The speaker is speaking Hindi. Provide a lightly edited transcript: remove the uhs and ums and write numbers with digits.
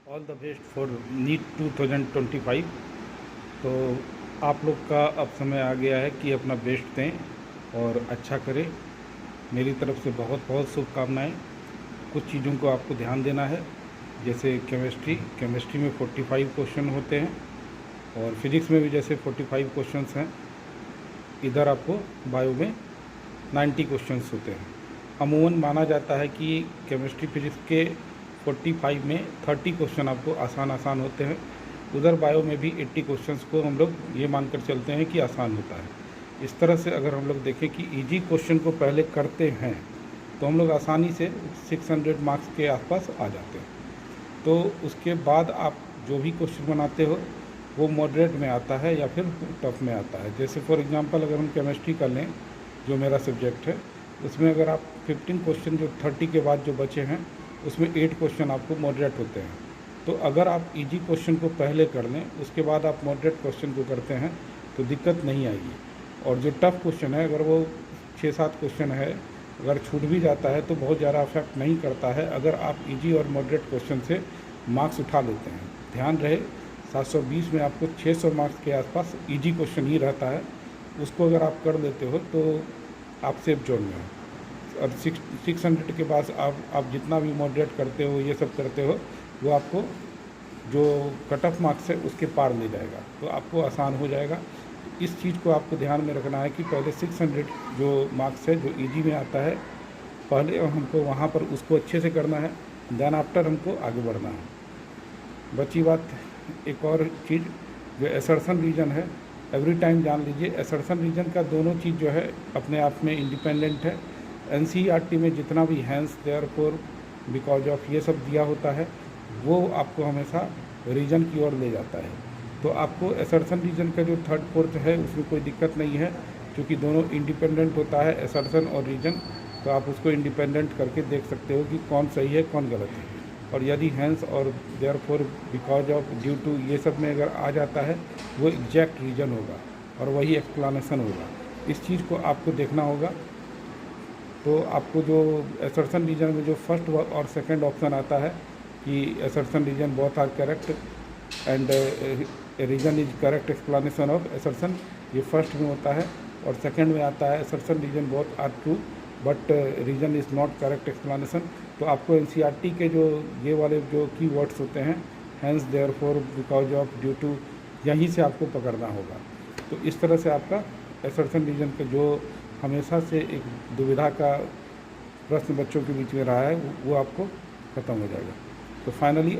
All the best for NEET 2025। तो आप लोग का अब समय आ गया है कि अपना बेस्ट दें और अच्छा करें। मेरी तरफ से बहुत बहुत शुभकामनाएं। कुछ चीज़ों को आपको ध्यान देना है, जैसे केमिस्ट्री में 45 क्वेश्चन होते हैं और फिज़िक्स में भी जैसे 45 क्वेश्चंस हैं। इधर आपको बायो में 90 क्वेश्चंस होते हैं। अमूमन माना जाता है कि केमिस्ट्री फिज़िक्स के 45 में 30 क्वेश्चन आपको आसान होते हैं। उधर बायो में भी 80 क्वेश्चंस को हम लोग ये मानकर चलते हैं कि आसान होता है। इस तरह से अगर हम लोग देखें कि इजी क्वेश्चन को पहले करते हैं तो हम लोग आसानी से 600 मार्क्स के आसपास आ जाते हैं। तो उसके बाद आप जो भी क्वेश्चन बनाते हो वो मॉडरेट में आता है या फिर टफ में आता है। जैसे फॉर एग्जांपल अगर हम केमिस्ट्री कर लें, जो मेरा सब्जेक्ट है, उसमें अगर आप 15 क्वेश्चन जो 30 के बाद जो बचे हैं उसमें 8 क्वेश्चन आपको मॉडरेट होते हैं। तो अगर आप इजी क्वेश्चन को पहले कर लें, उसके बाद आप मॉडरेट क्वेश्चन को करते हैं तो दिक्कत नहीं आएगी। और जो टफ़ क्वेश्चन है, अगर वो 6-7 क्वेश्चन है, अगर छूट भी जाता है तो बहुत ज़्यादा अफेक्ट नहीं करता है अगर आप इजी और मॉडरेट क्वेश्चन से मार्क्स उठा लेते हैं। ध्यान रहे 720 में आपको 600 मार्क्स के आसपास इजी क्वेश्चन ही रहता है। उसको अगर आप कर लेते हो तो आप सेफ जोन में हो। और 600 के पास आप जितना भी मॉडरेट करते हो, ये सब करते हो, वो आपको जो कट ऑफ मार्क्स है उसके पार ले जाएगा, तो आपको आसान हो जाएगा। इस चीज़ को आपको ध्यान में रखना है कि पहले 600 जो मार्क्स है, जो इजी में आता है, पहले हमको वहाँ पर उसको अच्छे से करना है, देन आफ्टर हमको आगे बढ़ना है। बची बात एक और चीज़, जो असर्शन रीजन है, एवरी टाइम जान लीजिए असर्शन रीजन का दोनों चीज़ जो है अपने आप में इंडिपेंडेंट है। एनसीईआरटी में जितना भी हैंस, देयरफॉर, बिकॉज ऑफ, ये सब दिया होता है, वो आपको हमेशा रीजन की ओर ले जाता है। तो आपको असर्शन रीजन का जो थर्ड फोर्थ है उसमें कोई दिक्कत नहीं है, क्योंकि दोनों इंडिपेंडेंट होता है, असर्शन और रीजन। तो आप उसको इंडिपेंडेंट करके देख सकते हो कि कौन सही है कौन गलत है। और यदि हैंस और therefore, because of, due to, ये सब में अगर आ जाता है, वो एग्जैक्ट रीजन होगा और वही एक्सप्लेनेशन होगा। इस चीज़ को आपको देखना होगा। तो आपको जो असर्शन रीजन में जो फर्स्ट और सेकंड ऑप्शन आता है कि assertion reason both are correct and reason is correct explanation of assertion, ये फर्स्ट में होता है। और सेकंड में आता है assertion reason both are true but reason is not correct explanation. तो आपको एनसीईआरटी के जो ये वाले जो कीवर्ड्स होते हैं, hence, therefore, because of, due to, यहीं से आपको पकड़ना होगा। तो इस तरह से आपका असर्शन रीजन का जो हमेशा से एक दुविधा का प्रश्न बच्चों के बीच में रहा है, वो आपको ख़त्म हो जाएगा। तो फाइनली